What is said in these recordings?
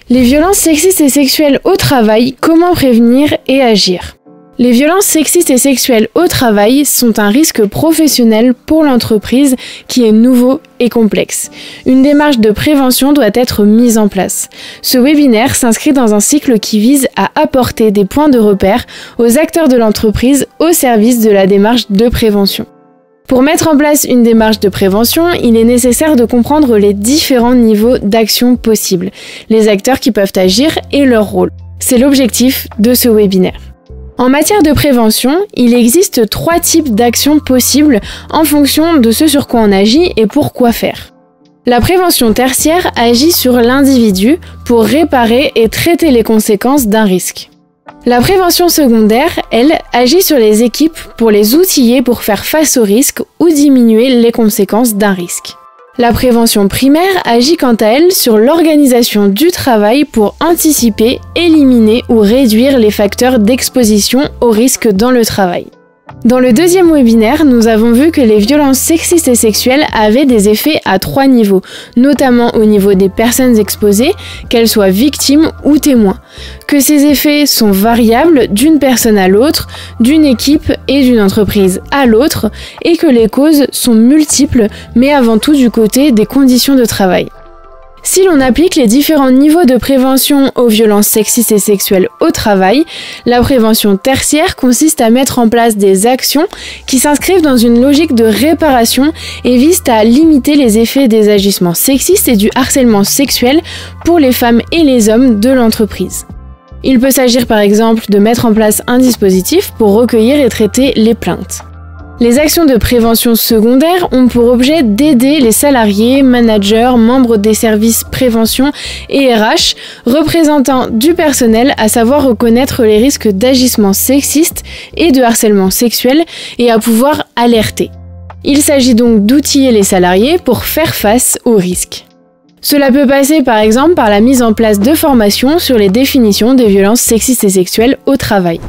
Les violences sexistes et sexuelles au travail, comment prévenir et agir? Les violences sexistes et sexuelles au travail sont un risque professionnel pour l'entreprise qui est nouveau et complexe. Une démarche de prévention doit être mise en place. Ce webinaire s'inscrit dans un cycle qui vise à apporter des points de repère aux acteurs de l'entreprise au service de la démarche de prévention. Pour mettre en place une démarche de prévention, il est nécessaire de comprendre les différents niveaux d'action possibles, les acteurs qui peuvent agir et leur rôle. C'est l'objectif de ce webinaire. En matière de prévention, il existe 3 types d'actions possibles en fonction de ce sur quoi on agit et pour quoi faire. La prévention tertiaire agit sur l'individu pour réparer et traiter les conséquences d'un risque. La prévention secondaire, elle, agit sur les équipes pour les outiller pour faire face au risque ou diminuer les conséquences d'un risque. La prévention primaire agit quant à elle sur l'organisation du travail pour anticiper, éliminer ou réduire les facteurs d'exposition au risque dans le travail. Dans le deuxième webinaire, nous avons vu que les violences sexistes et sexuelles avaient des effets à 3 niveaux, notamment au niveau des personnes exposées, qu'elles soient victimes ou témoins, que ces effets sont variables d'une personne à l'autre, d'une équipe et d'une entreprise à l'autre, et que les causes sont multiples, mais avant tout du côté des conditions de travail. Si l'on applique les différents niveaux de prévention aux violences sexistes et sexuelles au travail, la prévention tertiaire consiste à mettre en place des actions qui s'inscrivent dans une logique de réparation et visent à limiter les effets des agissements sexistes et du harcèlement sexuel pour les femmes et les hommes de l'entreprise. Il peut s'agir par exemple de mettre en place un dispositif pour recueillir et traiter les plaintes. Les actions de prévention secondaire ont pour objet d'aider les salariés, managers, membres des services prévention et RH, représentants du personnel à savoir reconnaître les risques d'agissements sexistes et de harcèlement sexuel et à pouvoir alerter. Il s'agit donc d'outiller les salariés pour faire face aux risques. Cela peut passer par exemple par la mise en place de formations sur les définitions des violences sexistes et sexuelles au travail.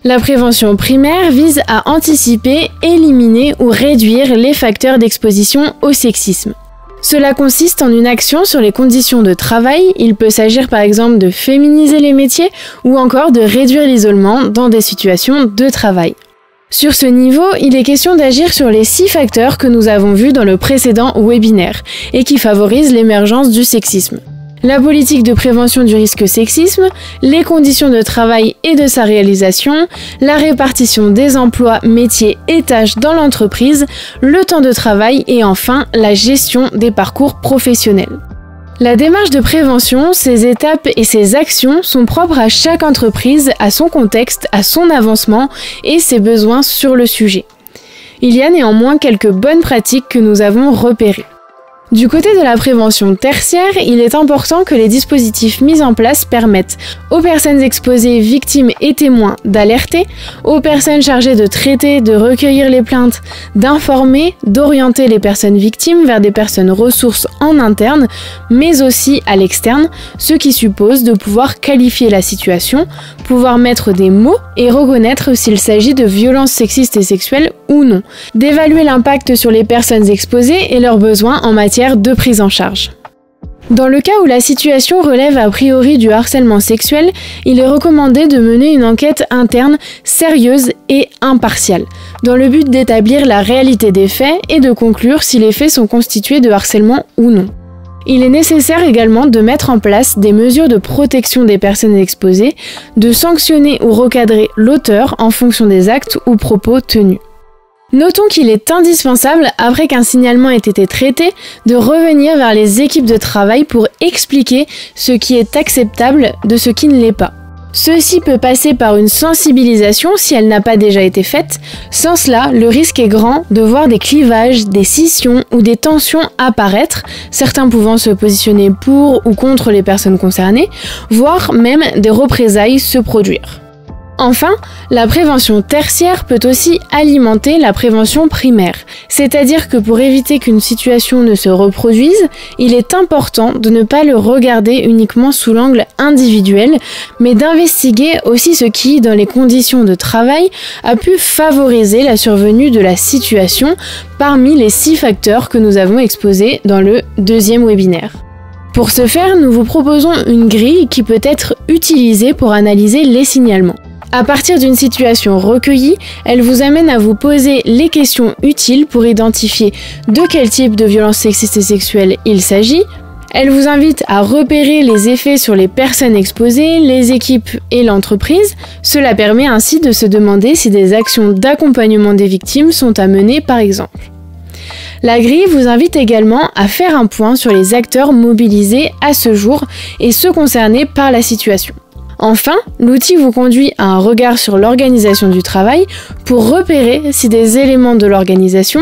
La prévention primaire vise à anticiper, éliminer ou réduire les facteurs d'exposition au sexisme. Cela consiste en une action sur les conditions de travail, il peut s'agir par exemple de féminiser les métiers ou encore de réduire l'isolement dans des situations de travail. Sur ce niveau, il est question d'agir sur les 6 facteurs que nous avons vus dans le précédent webinaire et qui favorisent l'émergence du sexisme. La politique de prévention du risque sexisme, les conditions de travail et de sa réalisation, la répartition des emplois, métiers et tâches dans l'entreprise, le temps de travail et enfin la gestion des parcours professionnels. La démarche de prévention, ses étapes et ses actions sont propres à chaque entreprise, à son contexte, à son avancement et ses besoins sur le sujet. Il y a néanmoins quelques bonnes pratiques que nous avons repérées. Du côté de la prévention tertiaire, il est important que les dispositifs mis en place permettent aux personnes exposées, victimes et témoins d'alerter, aux personnes chargées de traiter, de recueillir les plaintes, d'informer, d'orienter les personnes victimes vers des personnes ressources en interne, mais aussi à l'externe, ce qui suppose de pouvoir qualifier la situation, pouvoir mettre des mots et reconnaître s'il s'agit de violences sexistes et sexuelles ou non, d'évaluer l'impact sur les personnes exposées et leurs besoins en matière de prise en charge. Dans le cas où la situation relève a priori du harcèlement sexuel, il est recommandé de mener une enquête interne sérieuse et impartiale, dans le but d'établir la réalité des faits et de conclure si les faits sont constitués de harcèlement ou non. Il est nécessaire également de mettre en place des mesures de protection des personnes exposées, de sanctionner ou recadrer l'auteur en fonction des actes ou propos tenus. Notons qu'il est indispensable, après qu'un signalement ait été traité, de revenir vers les équipes de travail pour expliquer ce qui est acceptable de ce qui ne l'est pas. Ceci peut passer par une sensibilisation si elle n'a pas déjà été faite. Sans cela, le risque est grand de voir des clivages, des scissions ou des tensions apparaître, certains pouvant se positionner pour ou contre les personnes concernées, voire même des représailles se produire. Enfin, la prévention tertiaire peut aussi alimenter la prévention primaire, c'est-à-dire que pour éviter qu'une situation ne se reproduise, il est important de ne pas le regarder uniquement sous l'angle individuel, mais d'investiguer aussi ce qui, dans les conditions de travail, a pu favoriser la survenue de la situation parmi les 6 facteurs que nous avons exposés dans le deuxième webinaire. Pour ce faire, nous vous proposons une grille qui peut être utilisée pour analyser les signalements. À partir d'une situation recueillie, elle vous amène à vous poser les questions utiles pour identifier de quel type de violence sexiste et sexuelle il s'agit. Elle vous invite à repérer les effets sur les personnes exposées, les équipes et l'entreprise. Cela permet ainsi de se demander si des actions d'accompagnement des victimes sont à mener par exemple. La grille vous invite également à faire un point sur les acteurs mobilisés à ce jour et ceux concernés par la situation. Enfin, l'outil vous conduit à un regard sur l'organisation du travail pour repérer si des éléments de l'organisation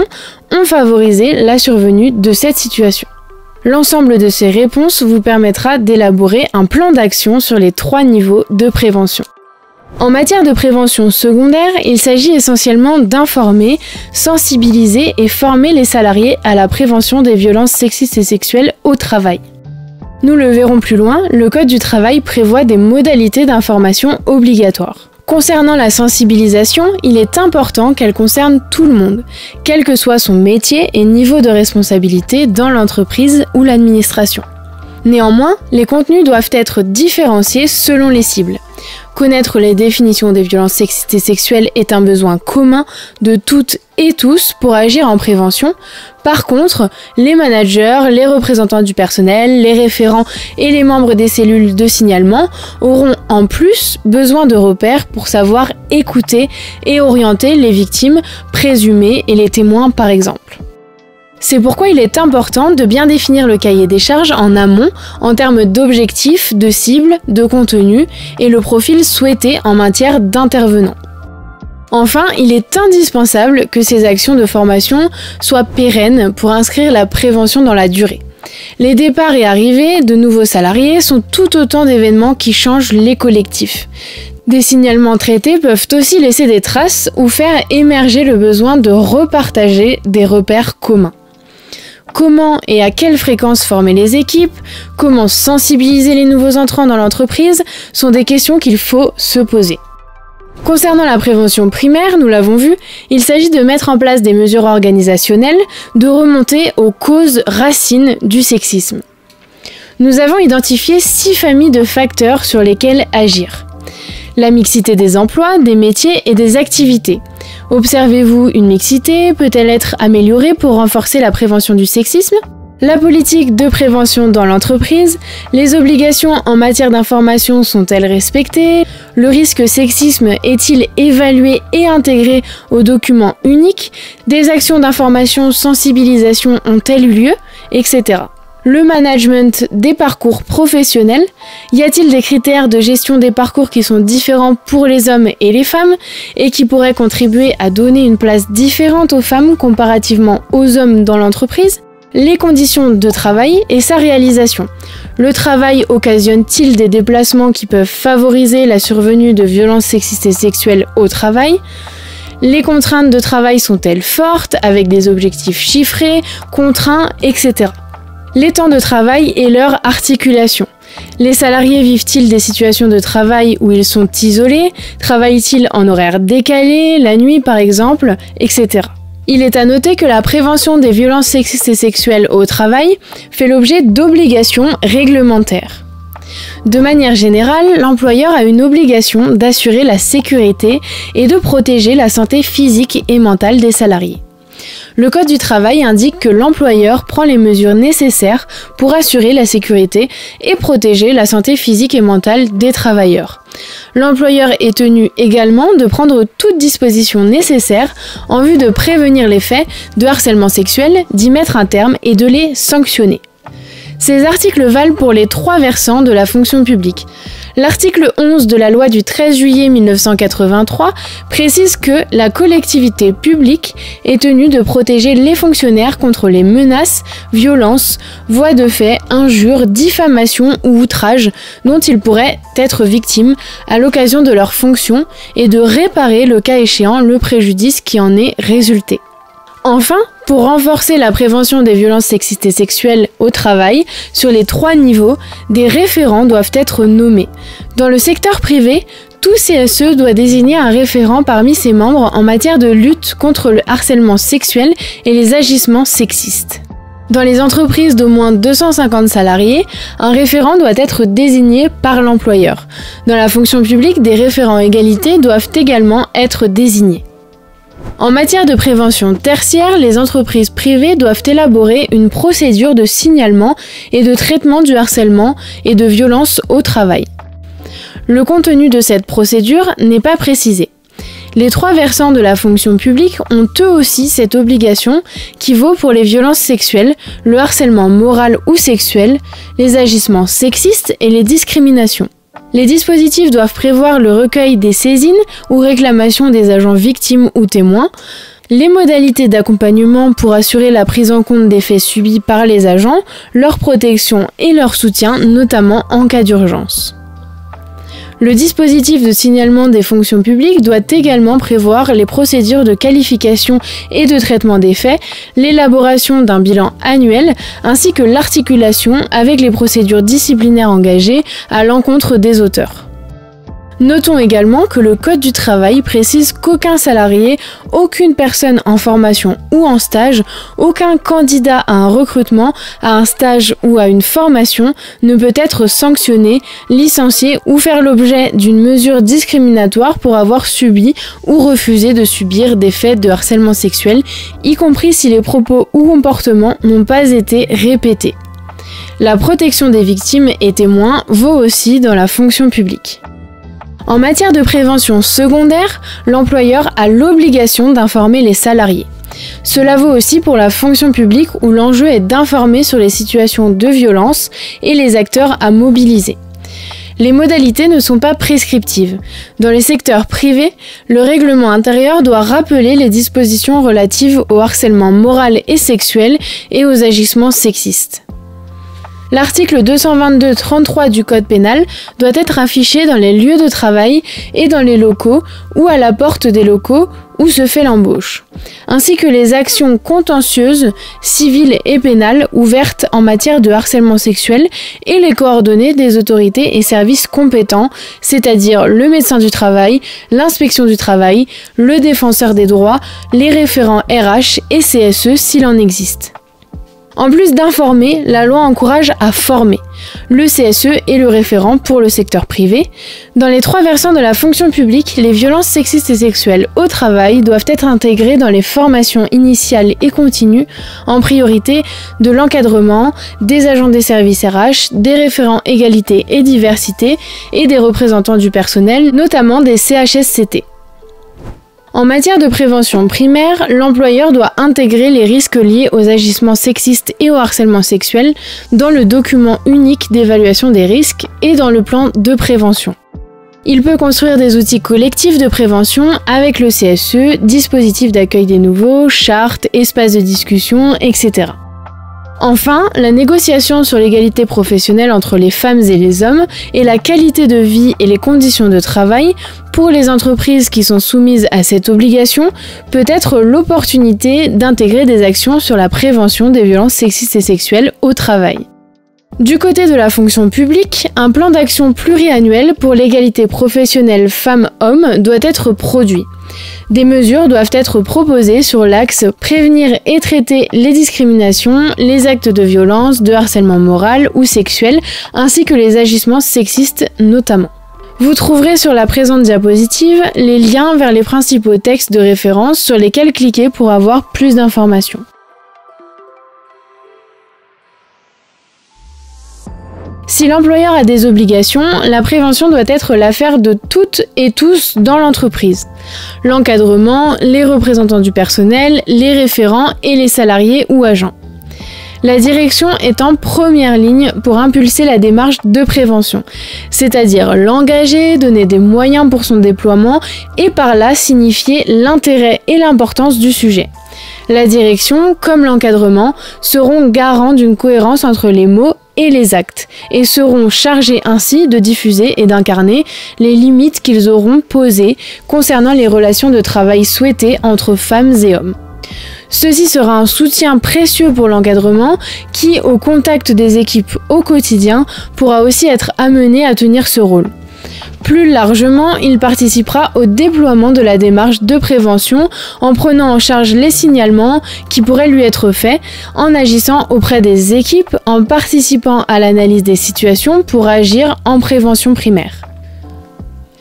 ont favorisé la survenue de cette situation. L'ensemble de ces réponses vous permettra d'élaborer un plan d'action sur les 3 niveaux de prévention. En matière de prévention secondaire, il s'agit essentiellement d'informer, sensibiliser et former les salariés à la prévention des violences sexistes et sexuelles au travail. Nous le verrons plus loin, le Code du travail prévoit des modalités d'information obligatoires. Concernant la sensibilisation, il est important qu'elle concerne tout le monde, quel que soit son métier et niveau de responsabilité dans l'entreprise ou l'administration. Néanmoins, les contenus doivent être différenciés selon les cibles. Connaître les définitions des violences sexistes et sexuelles est un besoin commun de toutes et tous pour agir en prévention. Par contre, les managers, les représentants du personnel, les référents et les membres des cellules de signalement auront en plus besoin de repères pour savoir écouter et orienter les victimes présumées et les témoins par exemple. C'est pourquoi il est important de bien définir le cahier des charges en amont en termes d'objectifs, de cibles, de contenu et le profil souhaité en matière d'intervenants. Enfin, il est indispensable que ces actions de formation soient pérennes pour inscrire la prévention dans la durée. Les départs et arrivées de nouveaux salariés sont tout autant d'événements qui changent les collectifs. Des signalements traités peuvent aussi laisser des traces ou faire émerger le besoin de repartager des repères communs. Comment et à quelle fréquence former les équipes, comment sensibiliser les nouveaux entrants dans l'entreprise sont des questions qu'il faut se poser. Concernant la prévention primaire, nous l'avons vu, il s'agit de mettre en place des mesures organisationnelles, de remonter aux causes racines du sexisme. Nous avons identifié 6 familles de facteurs sur lesquels agir. La mixité des emplois, des métiers et des activités. Observez-vous une mixité? Peut-elle être améliorée pour renforcer la prévention du sexisme? La politique de prévention dans l'entreprise? Les obligations en matière d'information sont-elles respectées? Le risque sexisme est-il évalué et intégré aux documents uniques? Des actions d'information, sensibilisation ont-elles eu lieu? Etc. Le management des parcours professionnels. Y a-t-il des critères de gestion des parcours qui sont différents pour les hommes et les femmes et qui pourraient contribuer à donner une place différente aux femmes comparativement aux hommes dans l'entreprise? Les conditions de travail et sa réalisation. Le travail occasionne-t-il des déplacements qui peuvent favoriser la survenue de violences sexistes et sexuelles au travail? Les contraintes de travail sont-elles fortes, avec des objectifs chiffrés, contraints, etc. Les temps de travail et leur articulation. Les salariés vivent-ils des situations de travail où ils sont isolés? Travaillent-ils en horaire décalé, la nuit par exemple, etc. Il est à noter que la prévention des violences sexistes et sexuelles au travail fait l'objet d'obligations réglementaires. De manière générale, l'employeur a une obligation d'assurer la sécurité et de protéger la santé physique et mentale des salariés. Le Code du travail indique que l'employeur prend les mesures nécessaires pour assurer la sécurité et protéger la santé physique et mentale des travailleurs. L'employeur est tenu également de prendre toute disposition nécessaire en vue de prévenir les faits de harcèlement sexuel, d'y mettre un terme et de les sanctionner. Ces articles valent pour les 3 versants de la fonction publique. L'article 11 de la loi du 13 juillet 1983 précise que la collectivité publique est tenue de protéger les fonctionnaires contre les menaces, violences, voies de fait, injures, diffamations ou outrages dont ils pourraient être victimes à l'occasion de leurs fonctions et de réparer le cas échéant le préjudice qui en est résulté. Enfin, pour renforcer la prévention des violences sexistes et sexuelles au travail, sur les 3 niveaux, des référents doivent être nommés. Dans le secteur privé, tout CSE doit désigner un référent parmi ses membres en matière de lutte contre le harcèlement sexuel et les agissements sexistes. Dans les entreprises d'au moins 250 salariés, un référent doit être désigné par l'employeur. Dans la fonction publique, des référents égalité doivent également être désignés. En matière de prévention tertiaire, les entreprises privées doivent élaborer une procédure de signalement et de traitement du harcèlement et de violence au travail. Le contenu de cette procédure n'est pas précisé. Les trois versants de la fonction publique ont eux aussi cette obligation qui vaut pour les violences sexuelles, le harcèlement moral ou sexuel, les agissements sexistes et les discriminations. Les dispositifs doivent prévoir le recueil des saisines ou réclamations des agents victimes ou témoins, les modalités d'accompagnement pour assurer la prise en compte des faits subis par les agents, leur protection et leur soutien, notamment en cas d'urgence. Le dispositif de signalement des fonctions publiques doit également prévoir les procédures de qualification et de traitement des faits, l'élaboration d'un bilan annuel, ainsi que l'articulation avec les procédures disciplinaires engagées à l'encontre des auteurs. Notons également que le Code du travail précise qu'aucun salarié, aucune personne en formation ou en stage, aucun candidat à un recrutement, à un stage ou à une formation ne peut être sanctionné, licencié ou faire l'objet d'une mesure discriminatoire pour avoir subi ou refusé de subir des faits de harcèlement sexuel, y compris si les propos ou comportements n'ont pas été répétés. La protection des victimes et témoins vaut aussi dans la fonction publique. En matière de prévention secondaire, l'employeur a l'obligation d'informer les salariés. Cela vaut aussi pour la fonction publique où l'enjeu est d'informer sur les situations de violence et les acteurs à mobiliser. Les modalités ne sont pas prescriptives. Dans les secteurs privés, le règlement intérieur doit rappeler les dispositions relatives au harcèlement moral et sexuel et aux agissements sexistes. L'article 222-33 du Code pénal doit être affiché dans les lieux de travail et dans les locaux ou à la porte des locaux où se fait l'embauche, ainsi que les actions contentieuses, civiles et pénales ouvertes en matière de harcèlement sexuel et les coordonnées des autorités et services compétents, c'est-à-dire le médecin du travail, l'inspection du travail, le défenseur des droits, les référents RH et CSE s'il en existe. En plus d'informer, la loi encourage à former. Le CSE est le référent pour le secteur privé. Dans les trois versants de la fonction publique, les violences sexistes et sexuelles au travail doivent être intégrées dans les formations initiales et continues, en priorité de l'encadrement, des agents des services RH, des référents égalité et diversité et des représentants du personnel, notamment des CHSCT. En matière de prévention primaire, l'employeur doit intégrer les risques liés aux agissements sexistes et au harcèlement sexuel dans le document unique d'évaluation des risques et dans le plan de prévention. Il peut construire des outils collectifs de prévention avec le CSE, dispositifs d'accueil des nouveaux, chartes, espaces de discussion, etc. Enfin, la négociation sur l'égalité professionnelle entre les femmes et les hommes et la qualité de vie et les conditions de travail pour les entreprises qui sont soumises à cette obligation peut être l'opportunité d'intégrer des actions sur la prévention des violences sexistes et sexuelles au travail. Du côté de la fonction publique, un plan d'action pluriannuel pour l'égalité professionnelle femmes-hommes doit être produit. Des mesures doivent être proposées sur l'axe prévenir et traiter les discriminations, les actes de violence, de harcèlement moral ou sexuel, ainsi que les agissements sexistes notamment. Vous trouverez sur la présente diapositive les liens vers les principaux textes de référence sur lesquels cliquer pour avoir plus d'informations. Si l'employeur a des obligations, la prévention doit être l'affaire de toutes et tous dans l'entreprise. L'encadrement, les représentants du personnel, les référents et les salariés ou agents. La direction est en première ligne pour impulser la démarche de prévention, c'est-à-dire l'engager, donner des moyens pour son déploiement et par là signifier l'intérêt et l'importance du sujet. La direction, comme l'encadrement, seront garants d'une cohérence entre les mots et les actes, et seront chargés ainsi de diffuser et d'incarner les limites qu'ils auront posées concernant les relations de travail souhaitées entre femmes et hommes. Ceci sera un soutien précieux pour l'encadrement qui, au contact des équipes au quotidien, pourra aussi être amené à tenir ce rôle. Plus largement, il participera au déploiement de la démarche de prévention en prenant en charge les signalements qui pourraient lui être faits, en agissant auprès des équipes, en participant à l'analyse des situations pour agir en prévention primaire.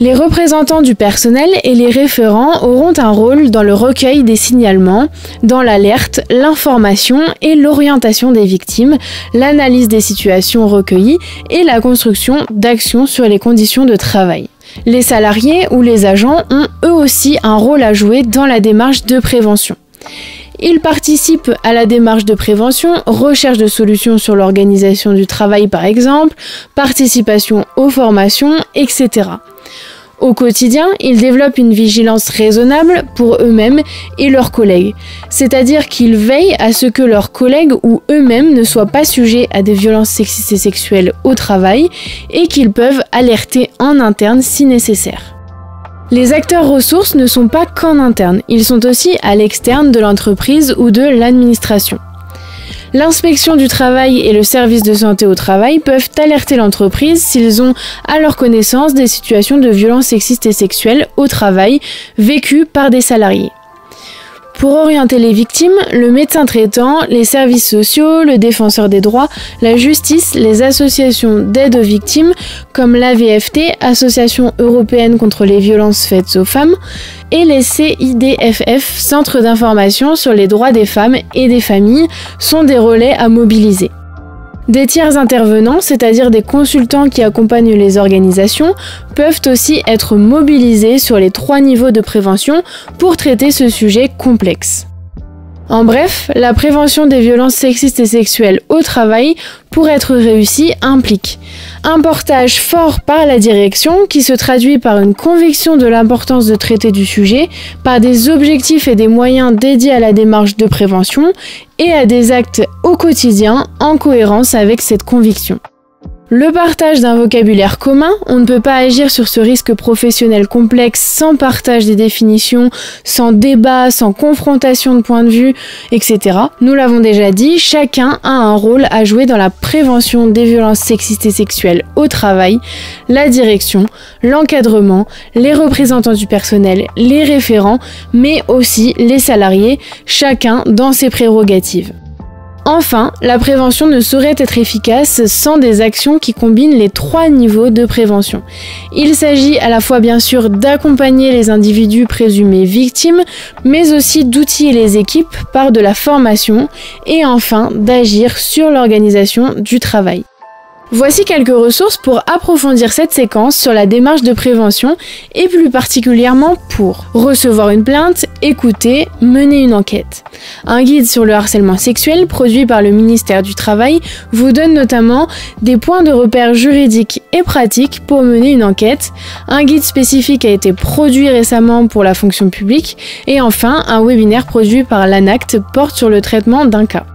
Les représentants du personnel et les référents auront un rôle dans le recueil des signalements, dans l'alerte, l'information et l'orientation des victimes, l'analyse des situations recueillies et la construction d'actions sur les conditions de travail. Les salariés ou les agents ont eux aussi un rôle à jouer dans la démarche de prévention. Ils participent à la démarche de prévention, recherche de solutions sur l'organisation du travail par exemple, participation aux formations, etc. Au quotidien, ils développent une vigilance raisonnable pour eux-mêmes et leurs collègues, c'est-à-dire qu'ils veillent à ce que leurs collègues ou eux-mêmes ne soient pas sujets à des violences sexistes et sexuelles au travail et qu'ils peuvent alerter en interne si nécessaire. Les acteurs ressources ne sont pas qu'en interne, ils sont aussi à l'externe de l'entreprise ou de l'administration. L'inspection du travail et le service de santé au travail peuvent alerter l'entreprise s'ils ont à leur connaissance des situations de violences sexistes et sexuelles au travail vécues par des salariés. Pour orienter les victimes, le médecin traitant, les services sociaux, le défenseur des droits, la justice, les associations d'aide aux victimes comme l'AVFT, Association européenne contre les violences faites aux femmes, et les CIDFF, Centre d'information sur les droits des femmes et des familles, sont des relais à mobiliser. Des tiers intervenants, c'est-à-dire des consultants qui accompagnent les organisations, peuvent aussi être mobilisés sur les 3 niveaux de prévention pour traiter ce sujet complexe. En bref, la prévention des violences sexistes et sexuelles au travail, pour être réussie, implique un portage fort par la direction qui se traduit par une conviction de l'importance de traiter du sujet, par des objectifs et des moyens dédiés à la démarche de prévention et à des actes au quotidien en cohérence avec cette conviction. Le partage d'un vocabulaire commun, on ne peut pas agir sur ce risque professionnel complexe sans partage des définitions, sans débat, sans confrontation de points de vue, etc. Nous l'avons déjà dit, chacun a un rôle à jouer dans la prévention des violences sexistes et sexuelles au travail, la direction, l'encadrement, les représentants du personnel, les référents, mais aussi les salariés, chacun dans ses prérogatives. Enfin, la prévention ne saurait être efficace sans des actions qui combinent les 3 niveaux de prévention. Il s'agit à la fois bien sûr d'accompagner les individus présumés victimes, mais aussi d'outiller les équipes par de la formation et enfin d'agir sur l'organisation du travail. Voici quelques ressources pour approfondir cette séquence sur la démarche de prévention et plus particulièrement pour recevoir une plainte, écouter, mener une enquête. Un guide sur le harcèlement sexuel produit par le ministère du Travail vous donne notamment des points de repère juridiques et pratiques pour mener une enquête. Un guide spécifique a été produit récemment pour la fonction publique et enfin un webinaire produit par l'ANACT porte sur le traitement d'un cas.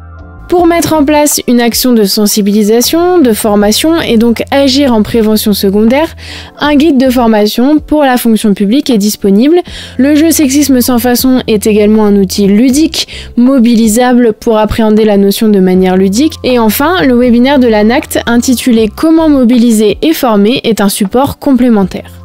Pour mettre en place une action de sensibilisation, de formation et donc agir en prévention secondaire, un guide de formation pour la fonction publique est disponible. Le jeu Sexisme sans façon est également un outil ludique, mobilisable pour appréhender la notion de manière ludique. Et enfin, le webinaire de l'ANACT intitulé Comment mobiliser et former est un support complémentaire.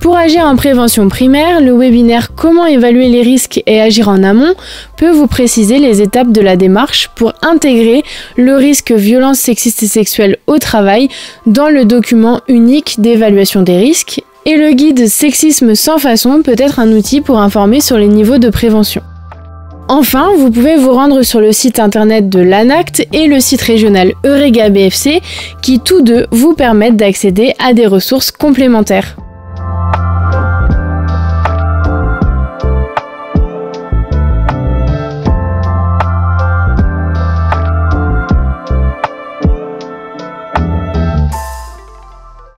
Pour agir en prévention primaire, le webinaire Comment évaluer les risques et agir en amont peut vous préciser les étapes de la démarche pour intégrer le risque violence sexiste et sexuelle au travail dans le document unique d'évaluation des risques. Et le guide Sexisme sans façon peut être un outil pour informer sur les niveaux de prévention. Enfin, vous pouvez vous rendre sur le site internet de l'ANACT et le site régional Eurega BFC qui tous deux vous permettent d'accéder à des ressources complémentaires.